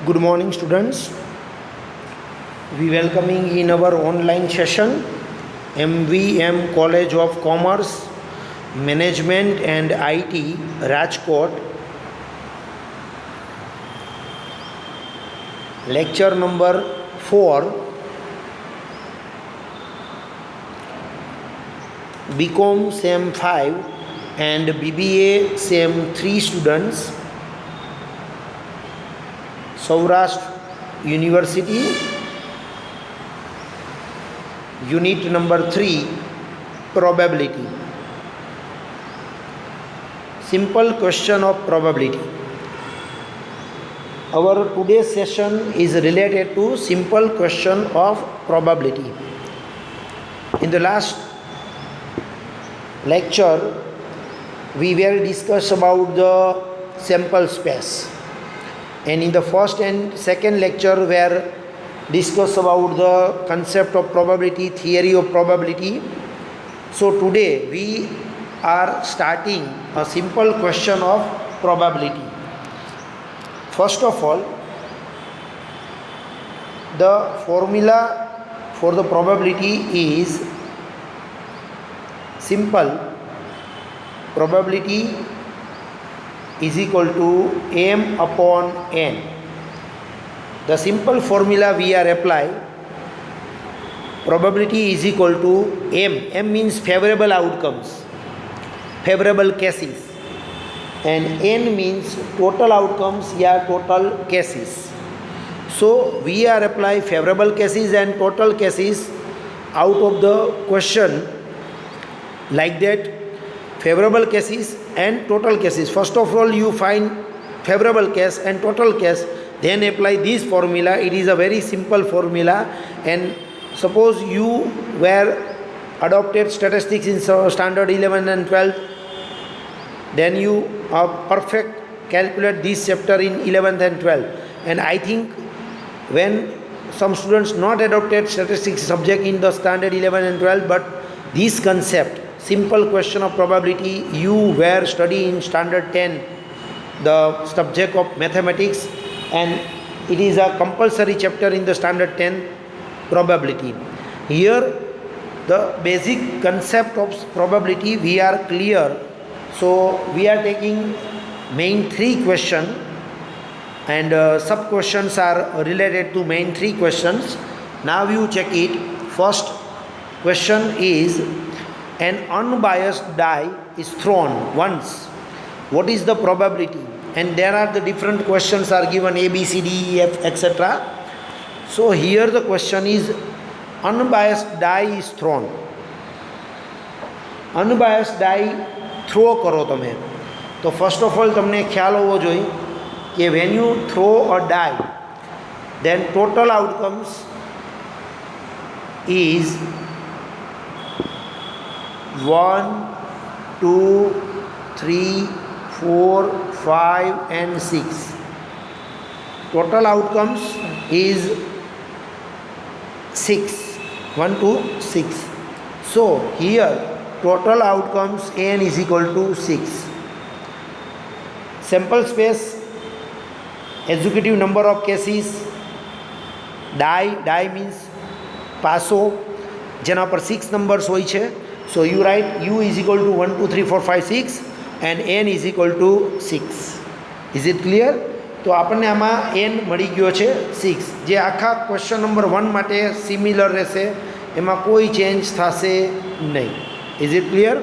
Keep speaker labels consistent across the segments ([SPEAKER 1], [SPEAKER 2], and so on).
[SPEAKER 1] Good morning, students. We welcoming in our online session MVM College of Commerce, Management and IT, Rajkot. Lecture number 4. BCom SEM 5 and BBA SEM 3 students. Saurashtra University, Unit number 3, Probability. Simple question of probability. Our today's session is related to simple question of probability. In the last lecture, we were discussed about the sample space. And in the first and second lecture were discussed about the concept of probability, theory of probability. So today we are starting a simple question of probability. First of all, the formula for the probability is simple. Probability is equal to m upon n. The simple formula we are applying, probability is equal to m means favorable outcomes, favorable cases, and n means total outcomes, total cases. So we are applying favorable cases and total cases out of the question, like that. Favorable cases and total cases. First of all, you find favorable case and total case, then apply this formula. It is a very simple formula. And suppose you were adopted statistics in standard 11 and 12, then you are perfect calculate this chapter in 11th and 12th. And I think when some students not adopted statistics subject in the standard 11 and 12, but this concept, simple question of probability, you were studying in standard 10 the subject of mathematics, and it is a compulsory chapter in the standard 10 probability. Here the basic concept of probability we are clear. So we are taking main 3 questions, and sub questions are related to main 3 questions. Now you check it. First question is, an unbiased die is thrown once. What is the probability? And there are the different questions are given, A, B, C, D, E, F, etc. So here the question is, unbiased die is thrown. Unbiased die throw કરો તમે. તો first of all તમને ખ્યાલ હોવો જોઈએ કે when you throw a die, then total outcomes is 1, 2, 3, 4, 5 and 6. Total outcomes is 6. 1 to 6. So here total outcomes n is equal to 6. Sample space, executive number of cases, die means પાસો જેના પર 6 numbers હોય છે. So you write u is equal to 1, 2, 3, 4, 5, 6 and n is equal to 6. Is it clear? તો આપણને આમાં n મળી ગયો છે 6, જે આખા ક્વેશ્ચન નંબર 1 માટે સિમિલર રહેશે, એમાં કોઈ ચેન્જ થશે નહીં. Is it clear?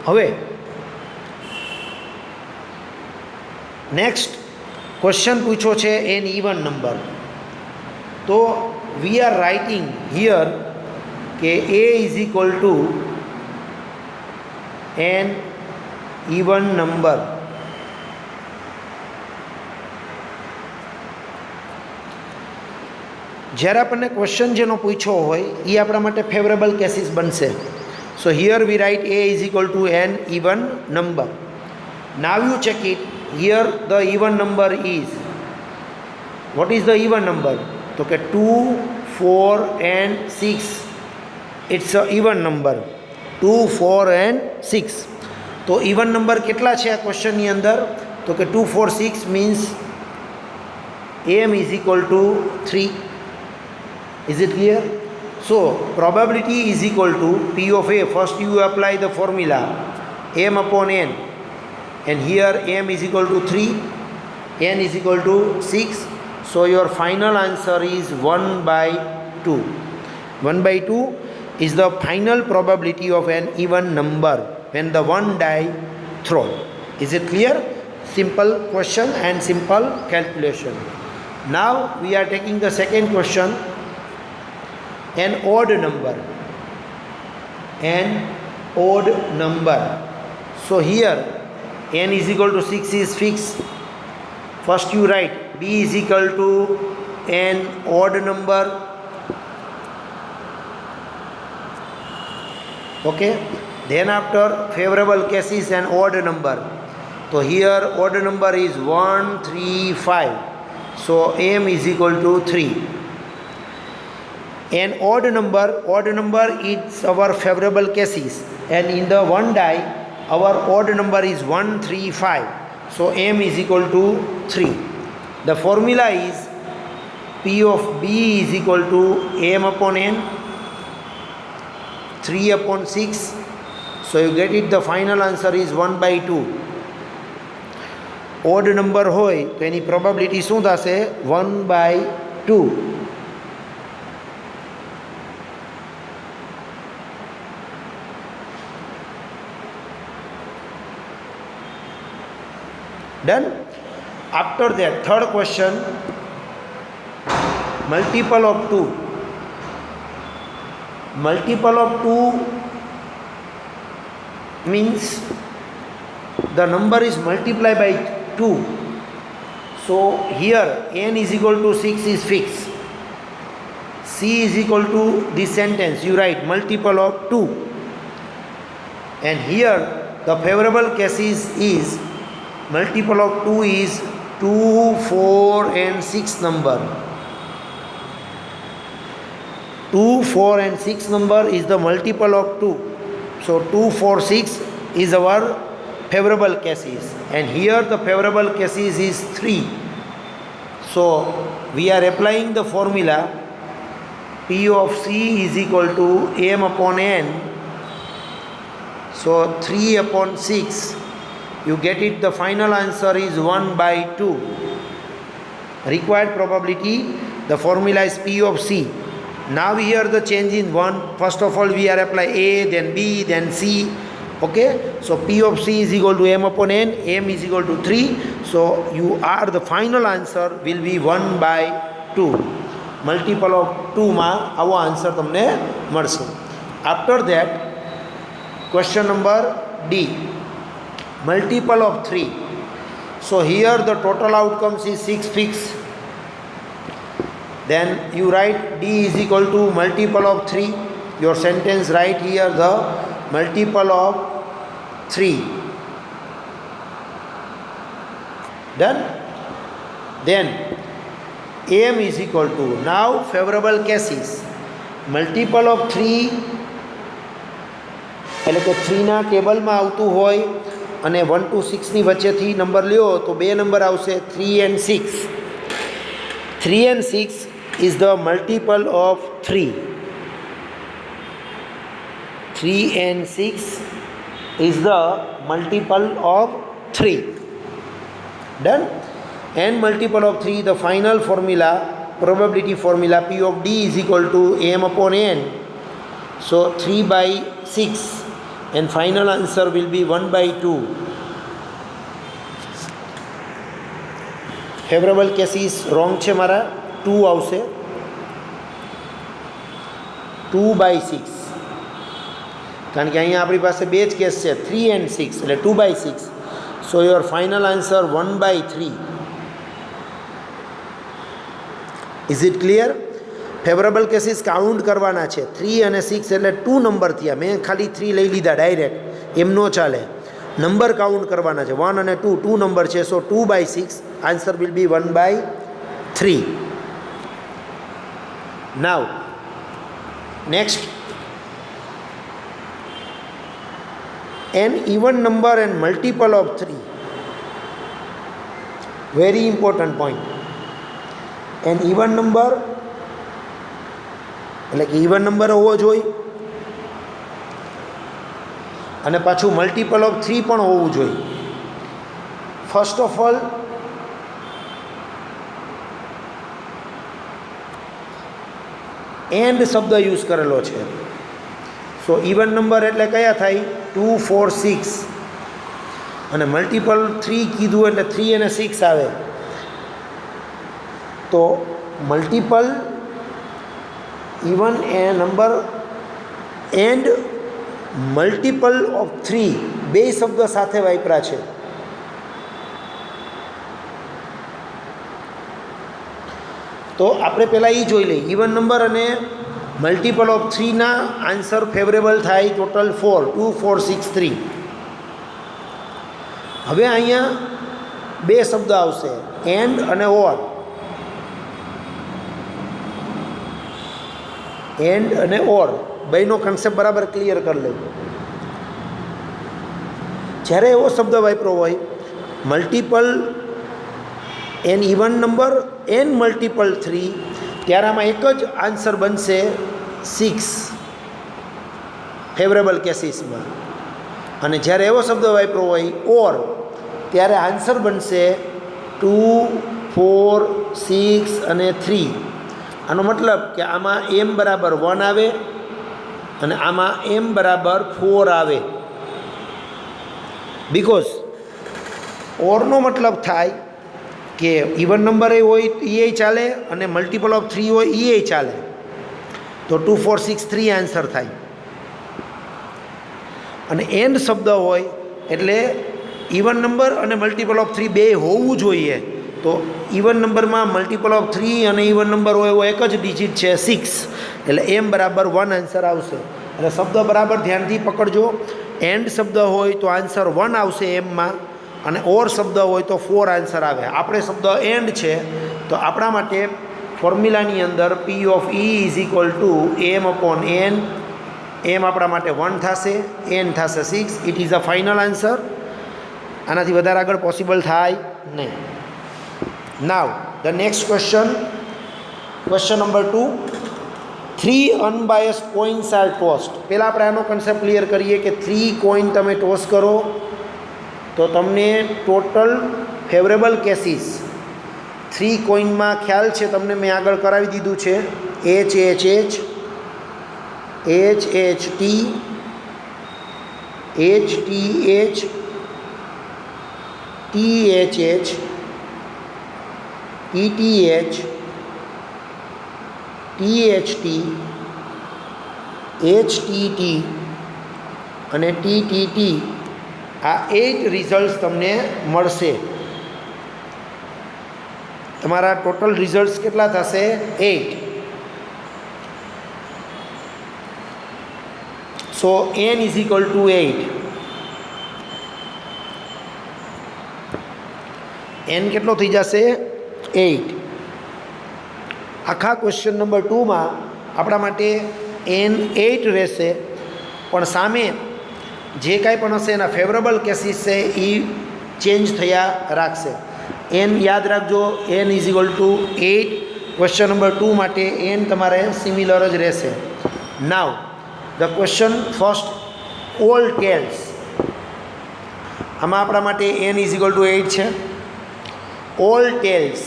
[SPEAKER 1] હવે નેક્સ્ટ ક્વેશ્ચન પૂછો છે n even નંબર. તો we are writing here કે a is equal to n even number. જ્યારે આપણને ક્વેશ્ચન જેનો પૂછ્યો હોય એ આપણા માટે ફેવરેબલ કેસીસ બનશે. So here we write a is equal to n even number. Now you check it. Here the even number is, what is the even number? તો કે 2, 4 and 6. It's a even number. 2, 4 and 6. તો even number કેટલા છે આ ક્વેશ્ચનની અંદર? તો કે 2, 4, 6 means m is equal to 3. Is it clear? So probability is equal to P of A. First you apply the formula m upon n, and here m is equal to 3, n is equal to 6. So your final answer is 1 by 2. 1 by 2 is the final probability of an even number when the one die thrown. Is it clear? Simple question and simple calculation. Now we are taking the second question, an odd number. An odd number. So here n is equal to 6 is fixed. First you write b is equal to an odd number. Okay, then after favorable cases an odd number. So here odd number is 1, 3, 5. So m is equal to 3. An odd number is our favorable cases, and in the one die our odd number is 1, 3, 5. So m is equal to 3. The formula is P of B is equal to m upon n, 3 upon 6. So you get it, the final answer is 1 by 2. Odd number હોય તો એની probability શું થશે? 1 by 2. Done? After that, third question, multiple of 2. Multiple of 2 means the number is multiplied by 2. So here n is equal to 6 is fixed. C is equal to this sentence, you write multiple of 2. And here the favorable cases is multiple of 2 is 2, 4 and 6 number. 2, 4 and 6 number is the multiple of 2. So 2, 4, 6 is our favorable cases, and here the favorable cases is 3. So we are applying the formula P of C is equal to m upon n. So 3 upon 6, you get it, the final answer is 1 by 2. Required probability, the formula is P of C. Now here the change in 1. First of all we are apply A, then B, then C. Okay, so P of C is equal to m upon n, m is equal to 3. So the final answer will be 1 by 2. Multiple of 2 માં આવો answer તમને મળશે. After that, question number D, multiple of 3. So here the total outcomes is 6 fixed. Then you write D is equal to multiple of 3. Your sentence write here the multiple of 3. Done? Then m is equal to, now favorable cases, multiple of 3 એટલે કે 3 ના ટેબલમાં આવતું હોય અને 1 to 6 ની વચ્ચેથી number લ્યો તો બે નંબર આવશે 3 and 6. 3 and 6 is the multiple of 3. 3 and 6 is the multiple of 3. Done? And multiple of 3, the final formula, probability formula P of D is equal to m upon n. So 3 by 6, and final answer will be 1 by 2. Favorable cases wrong છે મારા, 2 આવશે. 2 by 6, કારણ કે અહીંયા આપણી પાસે બે જ કેસ છે, 3 and 6 એટલે 2 by 6. So your final answer 1 by 3. Is it clear? Favourable cases count કરવાના છે. 3 અને 6 એટલે 2 નંબર થયા. મેં ખાલી 3 લઈ લીધા ડાયરેક્ટ, એમ ન ચાલે. નંબર કાઉન્ટ કરવાના છે. 1 અને 2 2 નંબર છે. સો 2 by 6, answer will B 1 by 3. Now next, an even number and multiple of 3. Very important point. An even number એટલે કે ઇવન નંબર હોવો જોઈએ, અને પાછું મલ્ટિપલ ઓફ 3 પણ હોવું જોઈએ. ફર્સ્ટ ઓફ ઓલ એન્ડ શબ્દ યુઝ કરેલો છે. સો ઇવન નંબર એટલે કયા થાય? 2, 4, 6, અને મલ્ટિપલ 3 કીધું એટલે 3 અને 6 આવે. તો multiple even A number and multiple of 3 બે શબ્દ સાથે વાપર્યા છે. તો આપણે પહેલાં એ જોઈ લઈએ, ઇવન નંબર અને મલ્ટિપલ ઓફ 3ના આન્સર ફેવરેબલ થાય ટોટલ 4, 2, 4, 6, 3. હવે અહીંયા બે શબ્દ આવશે, એન્ડ અને ઓર. એન્ડ અને ઓર બેનો કન્સેપ્ટ બરાબર ક્લિયર કરી લે. જ્યારે એવો શબ્દ વાપરો હોય multiple an even number and multiple 3, ત્યારે આમાં એક જ આન્સર બનશે 6 ફેવરેબલ કેસીસમાં. અને જ્યારે એવો શબ્દ વાપરો હોય ઓર, ત્યારે આન્સર બનશે 2, 4, 6 અને 3. આનો મતલબ કે આમાં એમ બરાબર 1 આવે અને આમાં એમ બરાબર 4 આવે. બિકોઝ ઓરનો મતલબ થાય કે ઇવન નંબર એ હોય એ ચાલે અને મલ્ટિપલ ઓફ 3 હોય એ ચાલે. તો 2, 4, 6, 3 આન્સર થાય. અને એન્ડ શબ્દ હોય એટલે ઇવન નંબર અને મલ્ટિપલ ઓફ 3 બે હોવું જોઈએ. તો ઇવન નંબરમાં મલ્ટિપલ ઓફ 3 અને ઇવન નંબર હોય એવો એક જ ડિજિટ છે 6, એટલે એમ બરાબર 1 આન્સર આવશે. એટલે શબ્દ બરાબર ધ્યાનથી પકડજો. એન્ડ શબ્દ હોય તો આન્સર 1 આવશે એમમાં, અને ઓર શબ્દ હોય તો 4 આન્સર આવે. આપણે શબ્દ એન્ડ છે તો આપણા માટે ફોર્મ્યુલાની અંદર P of E is equal to M upon N. M આપણા માટે 1 થશે, એન થશે 6. It is a final answer. આનાથી વધારે આગળ પોસિબલ થાય નહીં. Now the next question number 2. 3 unbiased coins are tossed. પહેલાં આપણે આનો કન્સેપ્ટ ક્લિયર કરીએ કે 3 કોઇન તમે ટોસ કરો તો તમને ટોટલ ફેવરેબલ કેસીસ 3 કોઇનમાં ખ્યાલ છે તમને, મેં આગળ કરાવી દીધું છે. H H H, H H T, H T H, T H H, T T H, T H T, H T T અને ટી ટી ટી. આ 8 રિઝલ્ટ્સ તમને મળશે. તમારા ટોટલ રિઝલ્ટ્સ કેટલા થશે? 8. સો n is equal to 8. n કેટલો થઈ જશે? 8. આખા ક્વેશ્ચન નંબર 2માં આપણા માટે n 8 રહેશે, પણ સામે જે કાંઈ પણ હશે એના ફેવરેબલ કેસીસ છે એ ચેન્જ થયા રાખશે. એન યાદ રાખજો, n is equal to 8. Question number 2 માટે n તમારે સિમિલર જ રહેશે. Now the question first, all tails. આમાં આપણા માટે n ઇઝ ઇક્વલ ટુ 8 છે. ઓલ ટેલ્સ,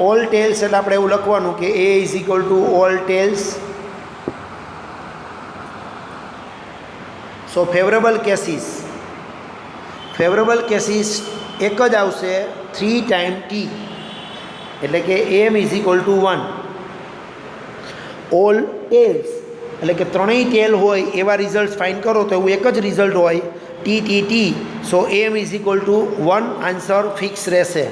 [SPEAKER 1] ઓલ ટેલ્સ એટલે આપણે એવું લખવાનું કે a is equal to all tails. So favourable cases એક જ આવશે 3 ટાઈમ ટી, એટલે કે M is equal to 1. All tails એટલે કે ત્રણેય ટેલ હોય એવા રિઝલ્ટ ફાઇન્ડ કરો તો એવું એક જ રિઝલ્ટ હોય T T T. So M is equal to 1 answer fix રહેશે.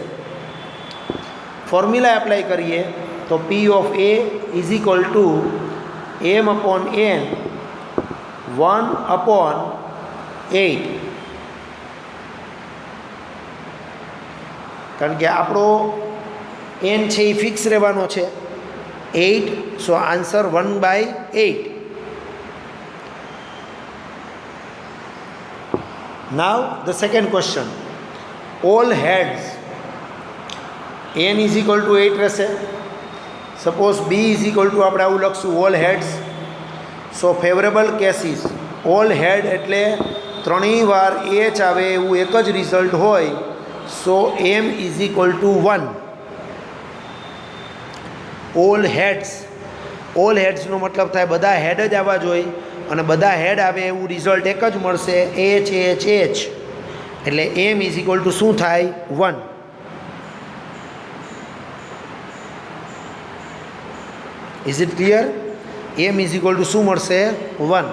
[SPEAKER 1] ફોર્મ્યુલા એપ્લાય કરીએ તો P of A is equal to M upon N 1/8. કારણ કે આપણો એન છે એ ફિક્સ રહેવાનો છે 8. So answer 1/8. Now the second question, all heads. n is equal to 8 રહેશે. Suppose B is equal to આપણે આવું લખશું all heads. So favourable cases all head એટલે ત્રણેય વાર એચ આવે એવું એક જ રિઝલ્ટ હોય. સો M is equal to 1. All હેડ્સનો મતલબ થાય બધા હેડ જ આવવા જોઈએ અને બધા હેડ આવે એવું રિઝલ્ટ એક જ મળશે એચ એચ એચ. એટલે એમ ઇઝ ઇક્વલ ટુ શું થાય 1. Is it clear? M is equal to શું મળશે 1.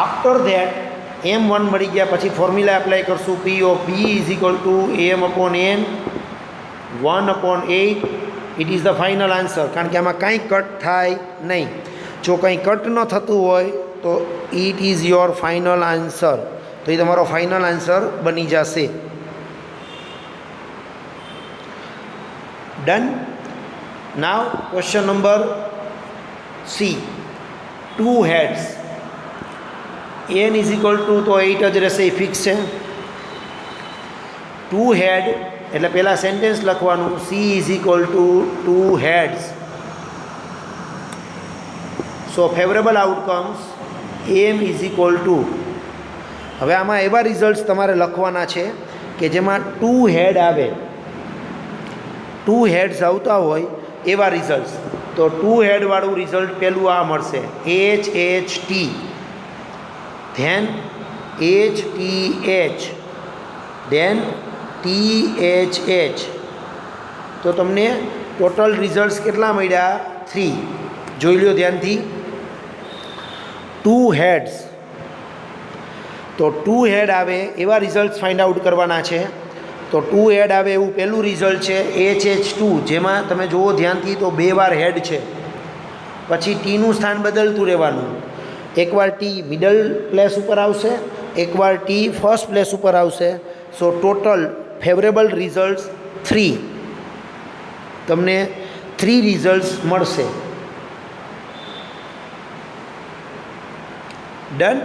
[SPEAKER 1] આફ્ટર ધેટ M1 મળી ગયા પછી ફોર્મ્યુલા એપ્લાય કરશું. P of B is equal to M upon N 1/8. It is the final answer. કારણ કે આમાં કાંઈ કટ થાય નહીં. જો કંઈ કટ ન થતું હોય તો it is your final answer. તો એ તમારો ફાઇનલ આન્સર બની જશે. Done. Now question number C. 2 heads N is equal to તો 8 જ રહેશે, એ ફિક્સ છે. 2 હેડ એટલે પહેલાં સેન્ટેન્સ લખવાનું C is equal to 2 heads. So favourable outcomes M is equal to. હવે આમાં એવા રિઝલ્ટ્સ તમારે લખવાના છે કે જેમાં 2 હેડ આવે. 2 હેડ્સ આવતા હોય એવા રિઝલ્ટ્સ. તો 2 હેડવાળું રિઝલ્ટ પહેલું આ મળશે H H T, then H T H, then T H H. તો તમને ટોટલ રિઝલ્ટ્સ કેટલા મળ્યા 3. જોઈ લો ધ્યાનથી. 2 હેડ્સ તો 2 હેડ આવે એવા રિઝલ્ટ્સ ફાઇન્ડ આઉટ કરવાના છે. તો 2 હેડ આવે એવું પહેલું રિઝલ્ટ છે HH2, જેમાં તમે જુઓ ધ્યાનથી તો 2 વાર હેડ છે. પછી ટીનું સ્થાન બદલતું રહેવાનું. એકવાર ટી મિડલ પ્લેસ ઉપર આવશે, એકવાર ટી ફર્સ્ટ પ્લેસ ઉપર આવશે. સો ટોટલ ફેવરેબલ રિઝલ્ટ્સ 3. તમને 3 રિઝલ્ટ્સ મળશે. ડન.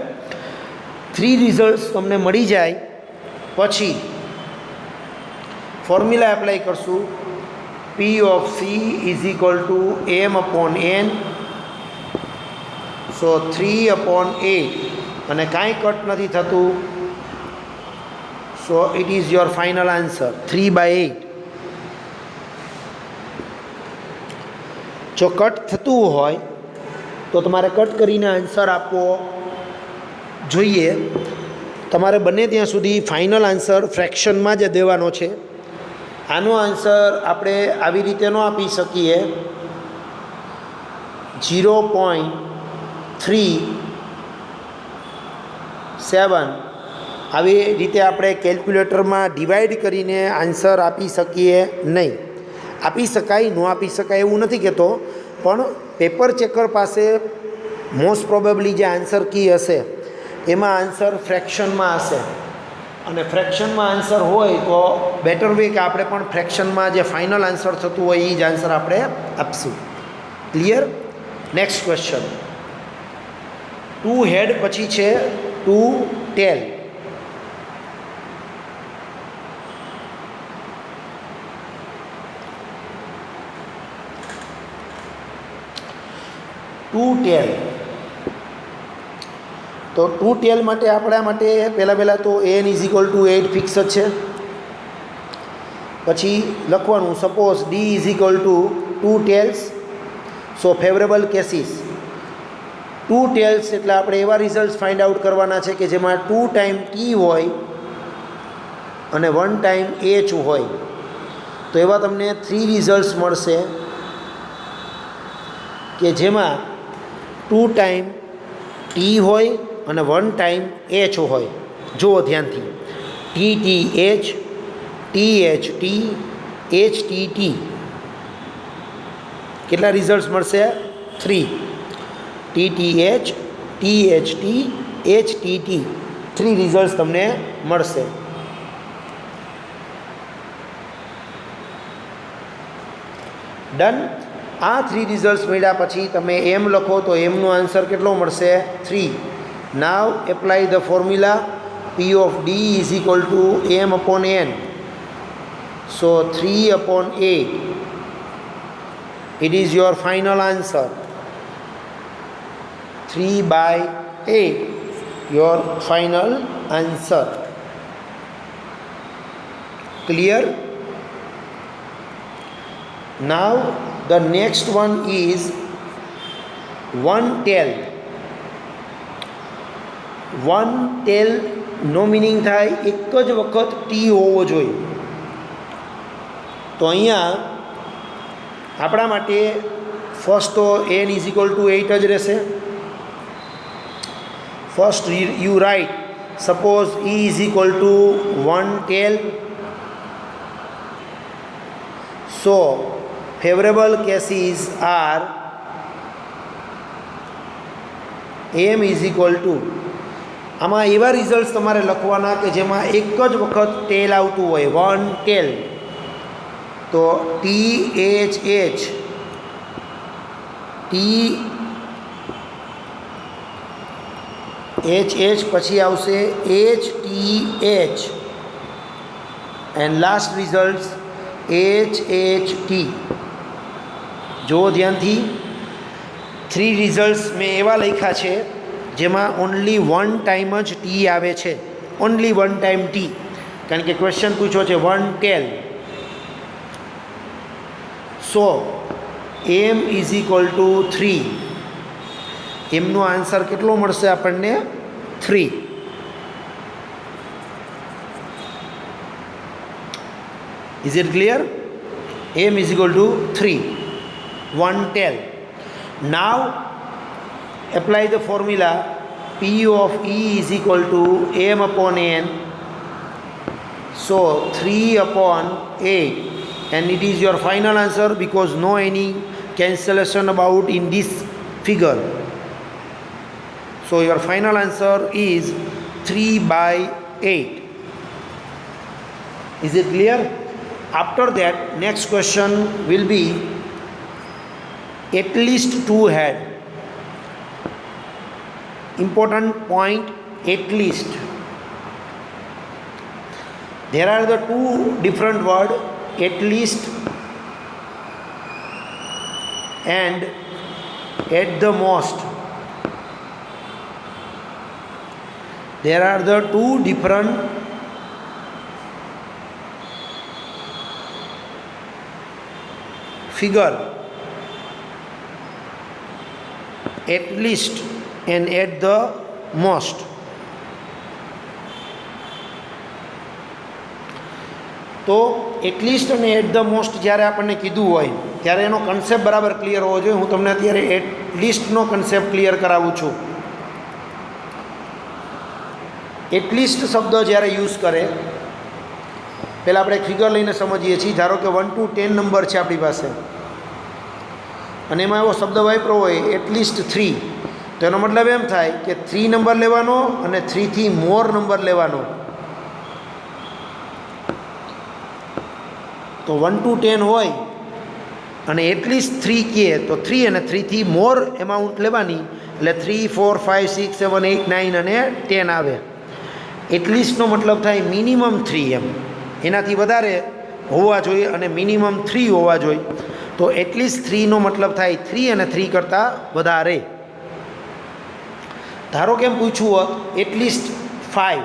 [SPEAKER 1] 3 રિઝલ્ટ્સ તમને મળી જાય પછી ફોર્મ્યુલા એપ્લાય કરશું. P of C is equal to M upon N. So 3/8 અને કાંઈ કટ નથી થતું. So it is your final answer 3/8. જો કટ થતું હોય તો તમારે કટ કરીને આન્સર આપવો જોઈએ. તમારે બને ત્યાં સુધી ફાઇનલ આન્સર ફ્રેક્શનમાં જ દેવાનો છે. આનો આન્સર આપણે આવી રીતે ન આપી શકીએ 0.37. આવી રીતે આપણે કેલ્ક્યુલેટરમાં ડિવાઈડ કરીને આન્સર આપી શકીએ નહીં. આપી શકાય, ન આપી શકાય એવું નથી કહેતો, પણ પેપર ચેકર પાસે મોસ્ટ પ્રોબેબલી જે આન્સર કી હશે એમાં આન્સર ફ્રેક્શનમાં હશે. અને ફ્રેક્શનમાં આન્સર હોય તો બેટર વે કે આપણે પણ ફ્રેક્શનમાં જે ફાઇનલ આન્સર થતું હોય એ જ આન્સર આપણે આપશું. ક્લિયર? Next question. 2 હેડ પછી છે 2 ટેલ. 2 ટેલ. તો 2 ટેલ માટે આપણા માટે પહેલાં તો N is equal to 8 fix જ છે. પછી લખવાનું suppose D is equal to 2 tails. So favourable cases 2 tails એટલે આપણે એવા રિઝલ્ટ ફાઇન્ડ આઉટ કરવાના છે કે જેમાં 2 ટાઈમ ટી હોય અને 1 ટાઈમ એચ હોય. તો એવા તમને 3 રિઝલ્ટ્સ મળશે કે જેમાં 2 ટાઈમ ટી હોય અને 1 ટાઈમ એચ હોય. જુઓ ધ્યાનથી TTH, THT, HTT. કેટલા રિઝલ્ટ્સ મળશે 3. TTH, THT, HTT 3 રિઝલ્ટ્સ તમને મળશે. ડન. આ 3 રિઝલ્ટ્સ મળ્યા પછી તમે એમ લખો તો એમનો આન્સર કેટલો મળશે 3. Now apply the formula. P of D is equal to M upon N. So 3/8 It is your final answer. 3/8, your final answer. Clear? Now the next one is 1/10. 1/10 no meaning થાય એક જ વખત T હોવો જોઈએ. તો અહીંયા આપણા માટે ફર્સ્ટ તો n = 8 જ રહેશે. First you write, suppose E = 1/10. So favorable cases are m = આમાં એવા રિઝલ્ટ્સ તમારે લખવાના કે જેમાં એક જ વખત ટેલ આવતું હોય, 1/10. તો THH, THH પછી આવશે HTH and last results HHT. જો ધ્યાનથી 3 રિઝલ્ટ્સ મેં એવા લખ્યા છે જેમાં ઓનલી 1 ટાઈમ જ ટી આવે છે, ઓનલી 1 ટાઈમ ટી, કારણ કે ક્વેશ્ચન પૂછ્યો છે 1/10. સો m = 3. એમનો આન્સર કેટલો મળશે આપણને? 3. Is it clear? m = 3, 1/10. Now apply the formula P of E = m/n. So 3/8, and it is your final answer because no any cancellation about in this figure. So your final answer is 3/8. Is it clear? After that, next question will be at least 2 head. Important point, at least. There are the 2 different words, at least and at the most. There are the 2 different figure, at least and at the most. તો at least અને at the most જ્યારે આપણને કીધું હોય ત્યારે એનો concept બરાબર clear હોવો જોઈએ. હું તમને અત્યારે એટલીસ્ટનો કન્સેપ્ટ ક્લિયર કરાવું છું. એટલીસ્ટ શબ્દ જ્યારે યુઝ કરે, પહેલાં આપણે એક ફિગર લઈને સમજીએ છીએ. ધારો કે 1 to 10 નંબર છે આપણી પાસે અને એમાં એવો શબ્દ વાપરો હોય એટલીસ્ટ 3, તો એનો મતલબ એમ થાય કે 3 નંબર લેવાનો અને 3 થી મોર નંબર લેવાનો. તો 1 to 10 હોય અને એટલીસ્ટ 3 કહે તો 3 અને 3 થી મોર એમાઉન્ટ લેવાની, એટલે 3, 4, 5, 6, 7, 8, 9 અને 10 આવે. એટલીસ્ટનો મતલબ થાય મિનિમમ 3, એમ એનાથી વધારે હોવા જોઈએ અને મિનિમમ 3 હોવા જોઈએ. તો એટલીસ્ટ 3નો મતલબ થાય 3 અને 3 કરતાં વધારે. ધારો કે એમ પૂછવું હોત એટલીસ્ટ 5,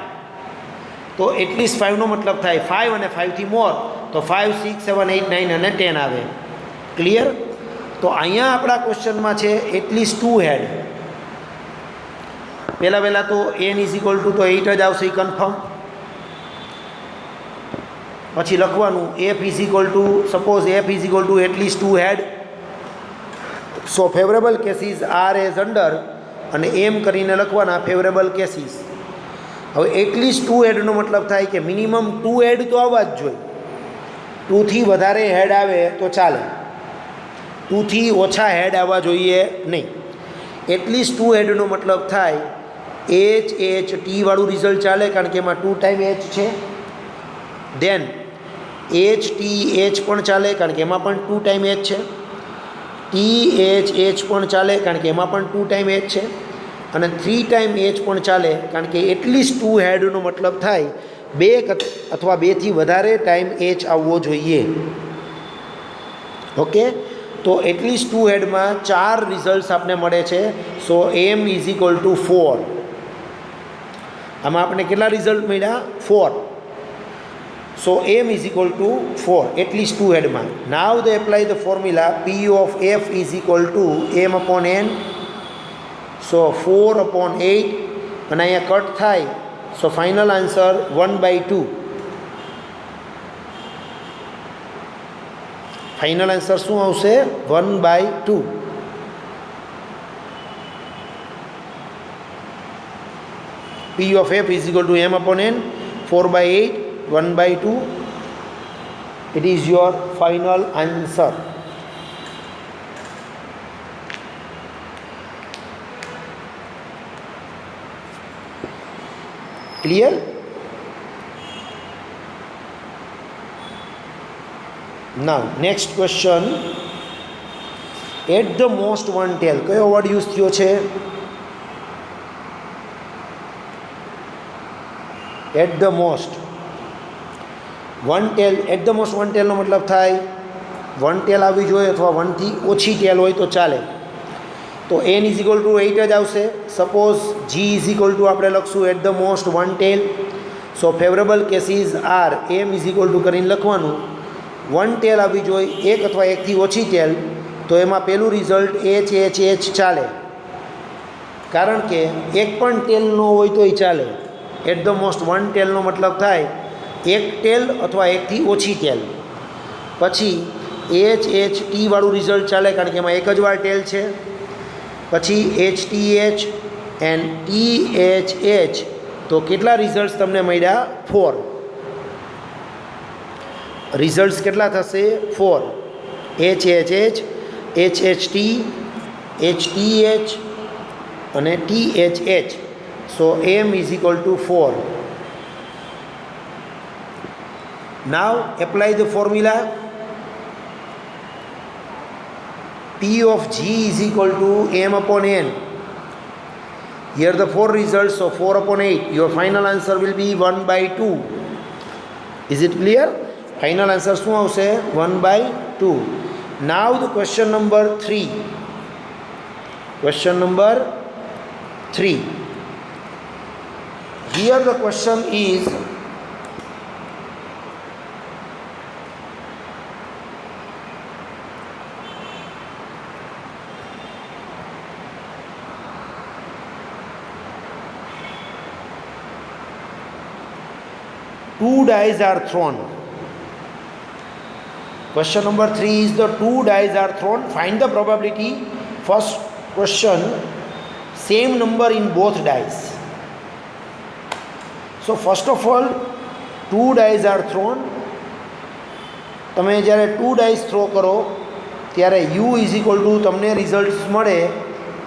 [SPEAKER 1] તો એટલીસ્ટ 5નો મતલબ થાય 5 અને 5 થી મોર, તો 5, 6, 7, 8, 9 અને 10 આવે. ક્લિયર? તો અહીંયા આપણા ક્વેશ્ચનમાં છે એટલીસ્ટ 2 હેડ. પહેલાં તો n = તો 8 જ આવશે, કન્ફર્મ. પછી લખવાનું f = suppose f = at least 2 head. So favourable cases are as under અને એમ કરીને લખવાના ફેવરેબલ કેસીસ. હવે એટલીસ્ટ 2 હેડનો મતલબ થાય કે મિનિમમ 2 હેડ તો આવવા જ જોઈએ. 2 થી વધારે હેડ આવે તો ચાલે, 2 થી ઓછા હેડ આવવા જોઈએ નહીં. એટલીસ્ટ 2 હેડનો મતલબ થાય HHT વાળું રિઝલ્ટ ચાલે, કારણ કે એમાં 2 ટાઈમ H છે. દેન HTH પણ ચાલે, કારણ કે એમાં પણ 2 ટાઈમ H છે. THH પણ ચાલે, કારણ કે એમાં પણ 2 ટાઈમ H છે. અને 3 ટાઈમ H પણ ચાલે, કારણ કે એટલીસ્ટ 2 હેડનો મતલબ થાય 2 અથવા 2થી વધારે ટાઈમ H આવવો જોઈએ. ઓકે, તો એટલીસ્ટ ટુ હેડમાં 4 રિઝલ્ટ્સ આપણને મળે છે. So m is equal to 4. આમાં આપણે કેટલા રિઝલ્ટ મળ્યા? 4. So m is equal to 4 at least two હેડમાં. Now they apply the formula p of f is equal to m upon n. So 4 upon 8 અને અહીંયા કટ થાય. So final answer 1/2. Final answer શું આવશે? 1/2. p of f is equal to m upon n, 4/8, 1/2. It is your final answer. Clear? Now next question. At the most one tell કયો word use થયો છે? At the most one tail. એટ the most વન ટેલનો મતલબ થાય one ટેલ આવવી જોઈએ અથવા વનથી ઓછી ટેલ હોય તો ચાલે. તો n ઇઝ ઇક્વલ ટુ 8 જ આવશે. Suppose g is equal to આપણે લખશું at the most one tail. So favourable cases are m is equal to કરીને લખવાનું. વન ટેલ આવવી જોઈએ, એક અથવા એકથી ઓછી ટેલ, તો એમાં પહેલું રિઝલ્ટ h ચાલે, કારણ કે એક પણ ટેલ ન હોય તોય ચાલે. એટ ધ મોસ્ટ વન ટેલનો મતલબ થાય એક ટેલ અથવા એકથી ઓછી ટેલ. પછી HHT વાળું રિઝલ્ટ ચાલે, કારણ કે એમાં એક જ વાર ટેલ છે. પછી HTH એન્ડ THH. તો કેટલા રિઝલ્ટ્સ તમને મળ્યા? 4. રિઝલ્ટ્સ કેટલા થશે? 4. HHH, HHT, HTH અને THH. So m is equal to 4. Now apply the formula. P of g is equal to m upon n. Here the 4 results, so 4 upon 8. Your final answer will be 1/2. Is it clear? Final answer શું આવશે? 1/2. Now the question number 3. Question number 3. Here the question is, two dice are thrown. Question number 3 is the two dice are thrown. Find the probability. First question, same number in both dice. So first of all, two dice are thrown. તમે જ્યારે two dice throw કરો ત્યારે u is equal two તમને results મળે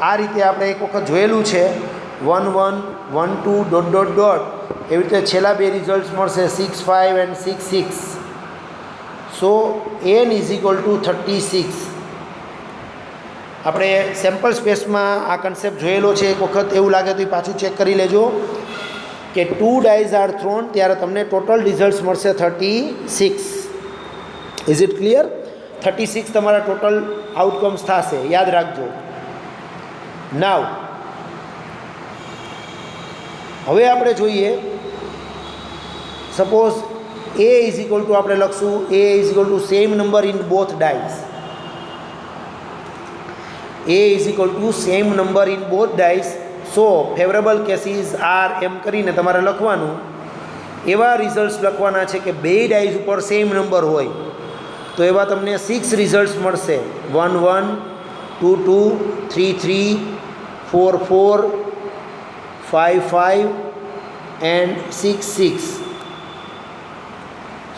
[SPEAKER 1] આ રીતે. આપણે એક વખત જોયેલું છે 1 1 1 2 ડોટ ડોટ ડોટ. એવી રીતે છેલ્લા બે રિઝલ્ટ્સ મળશે 6 5 and 6 6. So n is equal two 36. આપણે સેમ્પલ સ્પેસમાં આ કન્સેપ્ટ જોયેલો છે એક વખત. એવું લાગે તો એ પાછું ચેક કરી લેજો કે ટુ ડાઇઝ આર થ્રોન ત્યારે તમને ટોટલ રિઝલ્ટ્સ મળશે 36. Is it clear? 36 તમારા ટોટલ આઉટકમ્સ થશે, યાદ રાખજો. નાવ હવે આપણે જોઈએ, suppose a is equal to આપણે લખશું a is equal to same number in both dies. a is equal to same number in both dies. So favourable cases are m કરીને તમારે લખવાનું. એવા રિઝલ્ટ્સ લખવાના છે કે બે ડાઇઝ ઉપર સેમ નંબર હોય, તો એવા તમને 6 રિઝલ્ટ્સ મળશે. 1 1, 2 2, 3 3, 4 4, 5 5 એન્ડ 6 6.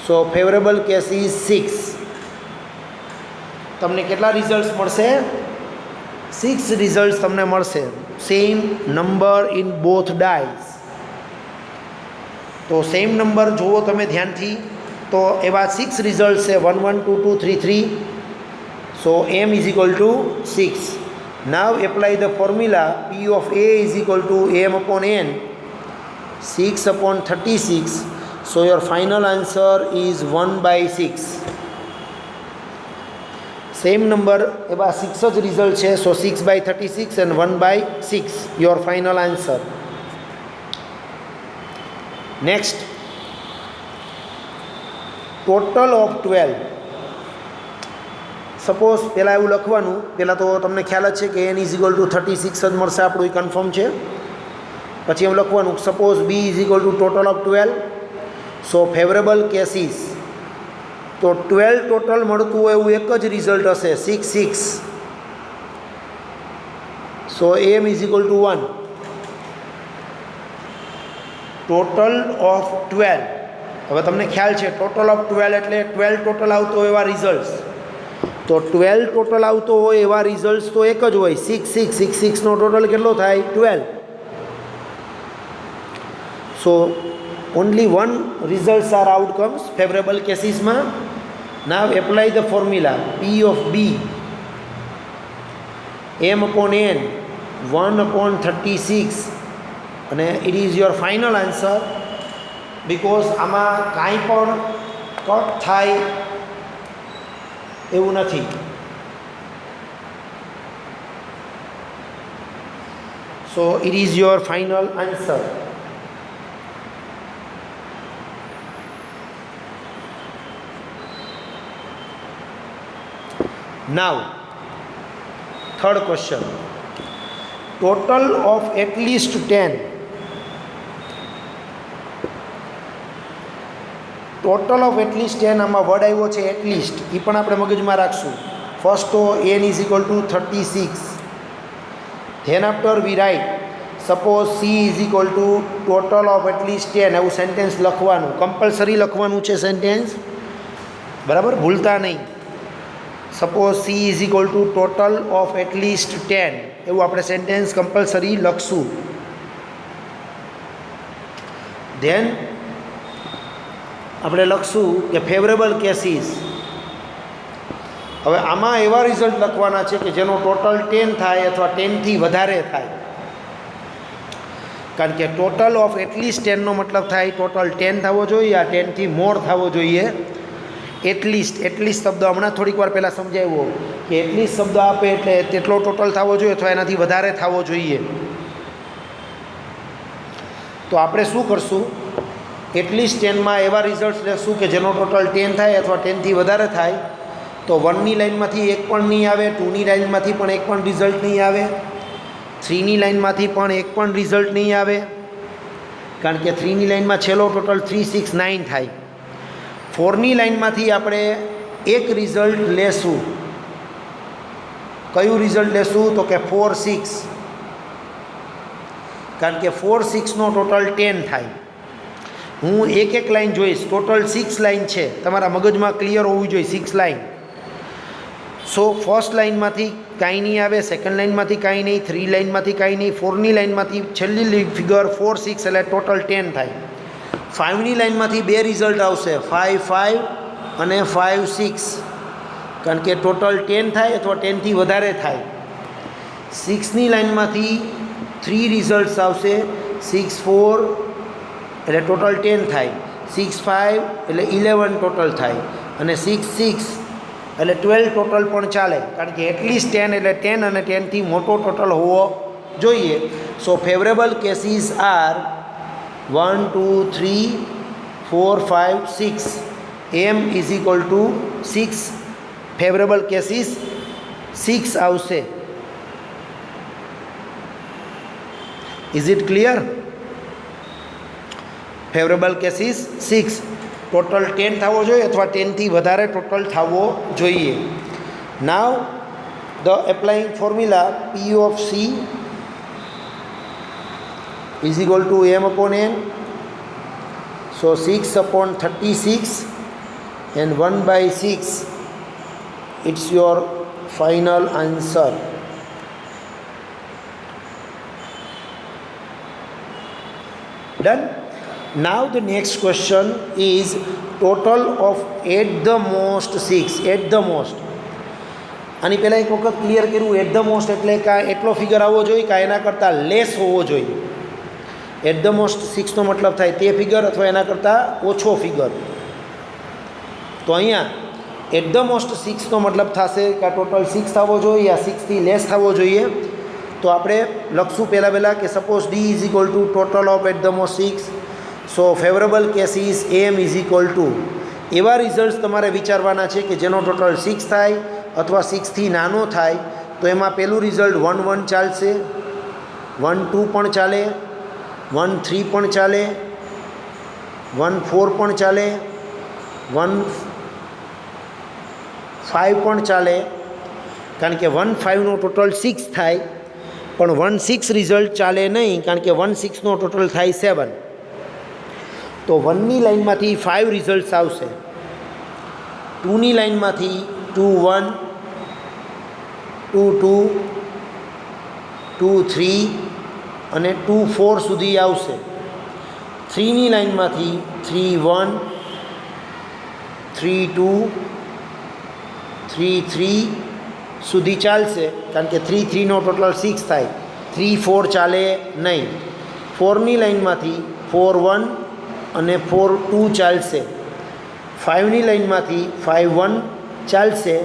[SPEAKER 1] So favourable cases 6. તમને કેટલા રિઝલ્ટ્સ મળશે? 6 રિઝલ્ટ્સ તમને મળશે. Same number in both dies. તો સેમ નંબર જુઓ તમે ધ્યાનથી, તો એવા 6 રિઝલ્ટ છે 1 1 2 2 3 3. સો m is equal two 6. Now apply the formula p of a is equal to m upon n, 6 upon 36. So your final answer is 1/6. Same number એવા 6 જ result છે. So 6/36 and 1/6 your final answer. Next, total of 12. Suppose પહેલાં એવું લખવાનું, પહેલાં તો તમને ખ્યાલ જ છે કે n = 36 જ મળશે આપણું, એ કન્ફર્મ છે. પછી એમ લખવાનું suppose b = total of 12. So favourable cases, તો 12 ટોટલ મળતું હોય એવું એક જ રિઝલ્ટ હશે, 6 6. સો m = 1. Total of 12. હવે તમને ખ્યાલ છે ટોટલ ઓફ 12 એટલે 12 ટોટલ આવતો હોય એવા રિઝલ્ટ્સ. તો 12 ટોટલ આવતો હોય એવા રિઝલ્ટ્સ તો એક જ હોય, 6 6 6 6 નો ટોટલ કેટલો થાય? 12. So only one results are outcomes favourable કેસીસમાં. Now apply the formula P of B m/n 1/36 અને it is your final answer. Because આમાં કાંઈ પણ કટ થાય એવું નથી. So it is your final answer. Now, third question. Total of at least 10. Total of at least 10, આમાં word આવ્યો છે એટલીસ્ટ, એ પણ આપણે મગજમાં રાખશું. ફર્સ્ટ તો n = 36. Then after we write suppose c = total of at least 10. એવું સેન્ટેન્સ લખવાનું, કમ્પલસરી લખવાનું છે સેન્ટેન્સ, બરાબર, ભૂલતા નહીં. Suppose c = total of at least 10, એવું આપણે સેન્ટેન્સ કમ્પલસરી લખશું. ધેન આપણે લખશું કે ફેવરેબલ કેસીસ. હવે આમાં એવા રિઝલ્ટ લખવાના છે કે જેનો ટોટલ 10 થાય અથવા 10થી વધારે થાય. કારણ કે ટોટલ ઓફ એટલીસ્ટ 10 નો મતલબ થાય ટોટલ 10 થવો જોઈએ, આ 10થી મોર થવો જોઈએ. એટલીસ્ટ શબ્દ હમણાં થોડીક વાર પહેલાં સમજાવ્યો કે એટલીસ્ટ શબ્દ આપે એટલે તેટલો ટોટલ થવો જોઈએ અથવા એનાથી વધારે થવો જોઈએ. તો આપણે શું કરશું, એટલીસ્ટ 10માં એવા રિઝલ્ટ્સ લેશું કે જેનો ટોટલ 10 થાય અથવા 10થી વધારે થાય. તો 1ની લાઇનમાંથી એક પણ નહીં આવે, 2ની લાઇનમાંથી પણ એક પણ રિઝલ્ટ નહીં આવે, 3ની લાઇનમાંથી પણ એક પણ રિઝલ્ટ નહીં આવે, કારણ કે 3ની લાઇનમાં છેલ્લો ટોટલ 3 6 9 થાય. 4ની લાઇનમાંથી આપણે એક રિઝલ્ટ લેશું. કયું રિઝલ્ટ લેશું? તો કે 4 6, કારણ કે 4 6નો ટોટલ 10 થાય. હું એક લાઈન જોઈશ, ટોટલ 6 લાઈન છે, તમારા મગજમાં ક્લિયર હોવી જોઈએ 6 લાઈન. સો ફર્સ્ટ લાઇનમાંથી કાંઈ નહીં આવે, સેકન્ડ લાઇનમાંથી કાંઈ નહીં, 3 લાઇનમાંથી કાંઈ નહીં, 4ની લાઇનમાંથી છેલ્લી ફિગર 4 6 એટલે ટોટલ 10 થાય. 5ની લાઇનમાંથી બે રિઝલ્ટ આવશે, 5 5 અને 5 6, કારણ કે ટોટલ 10 થાય અથવા 10થી વધારે થાય. 6ની લાઇનમાંથી 3 રિઝલ્ટ્સ આવશે, 6 4 એટલે ટોટલ 10 થાય, 6 5 એટલે 11 ટોટલ થાય, અને 6 6 એટલે 12 ટોટલ પણ ચાલે, કારણ કે એટલીસ્ટ 10 એટલે 10 અને 10થી મોટો ટોટલ હોવો જોઈએ. So favourable cases are 1 2 3 4 5 6. m = 6. Favourable cases 6 આવશે. Is it clear? Favourable cases 6. Total 10 થવો જોઈએ અથવા 10થી વધારે ટોટલ થવો જોઈએ. Now the applying formula P of C = m/n. So 6/36 and 1/6. It's your final answer. Done? Now the next question is total of at the most 6. At the most. આની પહેલાં એક વખત ક્લિયર કર્યું, એટ ધ મોસ્ટ એટલે કાં એટલો figure આવવો જોઈએ કાં એના કરતાં લેસ હોવો જોઈએ. એટ ધ મોસ્ટ 6નો મતલબ થાય તે ફિગર અથવા એના કરતાં ઓછો ફિગર. તો અહીંયા એટ ધ મોસ્ટ 6નો મતલબ થશે કે આ ટોટલ 6 થવો જોઈએ યા 6થી લેસ થવો જોઈએ. તો આપણે લખશું પહેલાં કે suppose D is equal to total of at the most 6. So favourable cases m is equal to એવા રિઝલ્ટ્સ તમારે વિચારવાના છે કે જેનો ટોટલ 6 થાય અથવા 6થી નાનો થાય. તો એમાં પહેલું રિઝલ્ટ 1 1 ચાલશે, 1 2 પણ ચાલે, 1 3 પણ ચાલે, 1 4 પણ ચાલે, 1 5 પણ ચાલે. કારણ કે 1 5નો ટોટલ 6 થાય, પણ 1 6 રિઝલ્ટ ચાલે નહીં, કારણ કે 1 6નો ટોટલ થાય 7. તો 1ની લાઇનમાંથી 5 રિઝલ્ટ્સ આવશે, 2ની લાઇનમાંથી 2 1, 2 2, 2 3 અને 2 4 સુધી આવશે. 3ની લાઇનમાંથી 3 1, 3 2, 3 3 સુધી ચાલશે, કારણ કે 3 3નો ટોટલ 6 થાય. 3 4 ચાલે નહીં. 4ની લાઇનમાંથી 4 1 અને 4 2 ચાલશે. 5ની લાઇનમાંથી 5 1 ચાલશે,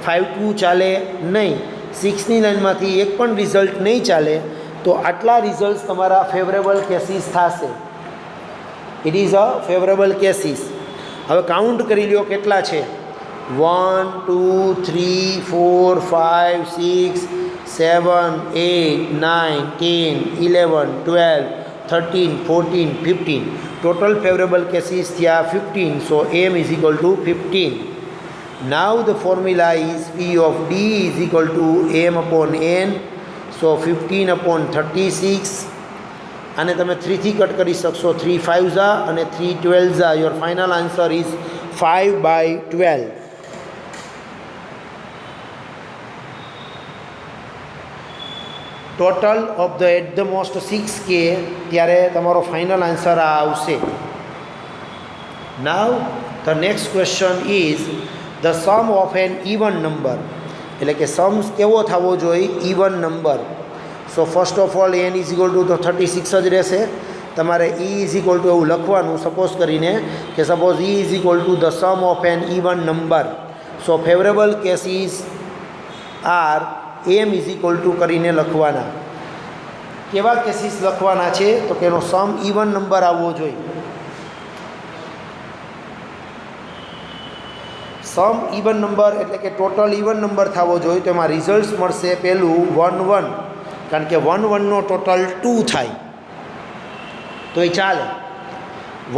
[SPEAKER 1] 5 2 ચાલે નહીં. 6ની લાઇનમાંથી એક પણ રિઝલ્ટ નહીં ચાલે. તો આટલા રિઝલ્ટ્સ તમારા ફેવરેબલ કેસીસ થશે. It is a favourable cases. હવે કાઉન્ટ કરી લ્યો કેટલા છે. 1 2 3 4 5 6 7 8 9 10 11 12 13 14 15. ટોટલ ફેવરેબલ કેસીસ થયા 15. So M is equal to 15. Now the formula is P of D is equal to M upon N. So 15 upon 36. આને તમે 3થી cut કરી શકશો. 3 5 ઝા અને 3 12 ઝા. Your final answer is 5/12. Total of the at the most 6k, ત્યારે તમારો final answer આ આવશે. Now the next question is the sum of N even number. એટલે કે સમ કેવો થવો જોઈએ? Even number. So first of all n is equal to તો 36 જ રહેશે. તમારે ઈ ઇઝ ઇક્વલ ટુ એવું લખવાનું, સપોઝ કરીને કે suppose e is equal to the sum of N even number. So favourable cases are m is equal to કરીને લખવાના. કેવા કેસીસ લખવાના છે? તો કે એનો સમ ઇવન નંબર આવવો જોઈએ. સમ ઇવન નંબર એટલે કે ટોટલ ઇવન નંબર થવો જોઈએ. તો એમાં રિઝલ્ટ્સ મળશે પહેલું 1 1, કારણ કે 1 1નો ટોટલ 2 થાય તો એ ચાલે.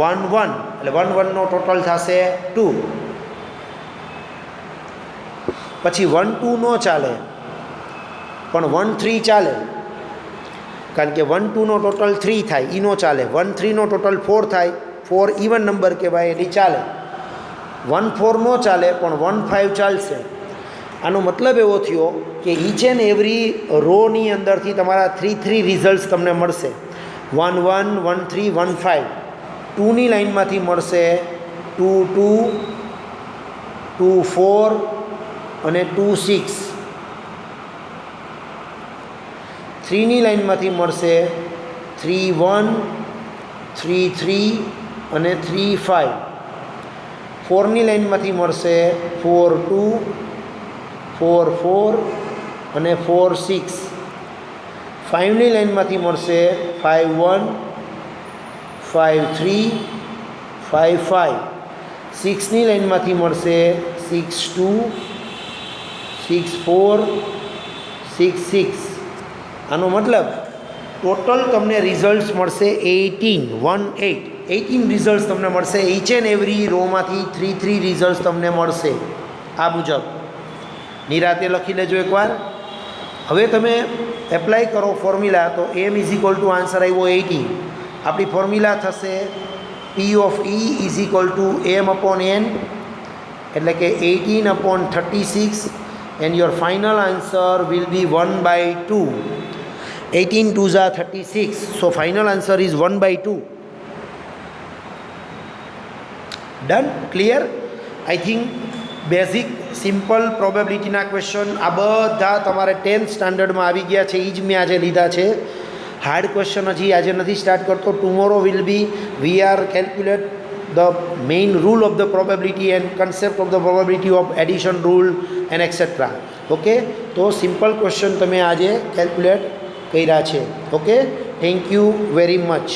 [SPEAKER 1] 1 1 એટલે 1 1નો ટોટલ થશે 2. પછી 1 2 નો ચાલે, પણ 1 3 ચાલે, કારણ કે 1 2નો ટોટલ 3 થાય, એ નો ચાલે. 1 3નો ટોટલ 4 થાય, 4 ઇવન નંબર કહેવાય, એટલે ચાલે. 1 4 નો ચાલે, પણ 1 5 ચાલશે. આનો મતલબ એવો થયો કે ઈચ એન્ડ એવરી રોની અંદરથી તમારા 3 3 રિઝલ્ટ્સ તમને મળશે. 1 1, 1 3, 1 5. 2ની લાઇનમાંથી મળશે 2 2, 2 4 અને 2 6. 3ની લાઇનમાંથી મળશે 3 1, 3 3 અને 3 5. 4ની લાઇનમાંથી મળશે 4 2, 4 4 અને 4 6. 5ની લાઇનમાંથી મળશે 5 1, 5 3, 5 5. 6ની લાઇનમાંથી મળશે 6 2, 6 4, 6 6. આનો મતલબ ટોટલ તમને રિઝલ્ટ્સ મળશે 18 18 રિઝલ્ટ્સ તમને મળશે. ઈચ એન્ડ એવરી રોમાંથી 3 3 રિઝલ્ટ્સ તમને મળશે. આ મુજબ નિરાતે લખી લેજો એકવાર. હવે તમે એપ્લાય કરો ફોર્મ્યુલા. તો M is equal to answer આવ્યો 18. આપણી ફોર્મ્યુલા થશે P of E is equal to M upon N, એટલે કે 18 upon 36, and your final answer will be 1/2. 18 2 ઝા 36. So final answer is 1/2. Done? Clear? I think basic simple પ્રોબેબિલિટીના question આ બધા તમારે 10th સ્ટાન્ડર્ડમાં આવી ગયા છે. એ જ મેં આજે લીધા છે. હાર્ડ ક્વેશ્ચન હજી આજે નથી સ્ટાર્ટ કરતો. Tomorrow will be we are calculate the main rule of the probability and concept of the probability of addition rule and etc. Okay, તો સિમ્પલ ક્વેશ્ચન તમે આજે કેલ્ક્યુલેટ કર્યા છે. Okay, thank you very much.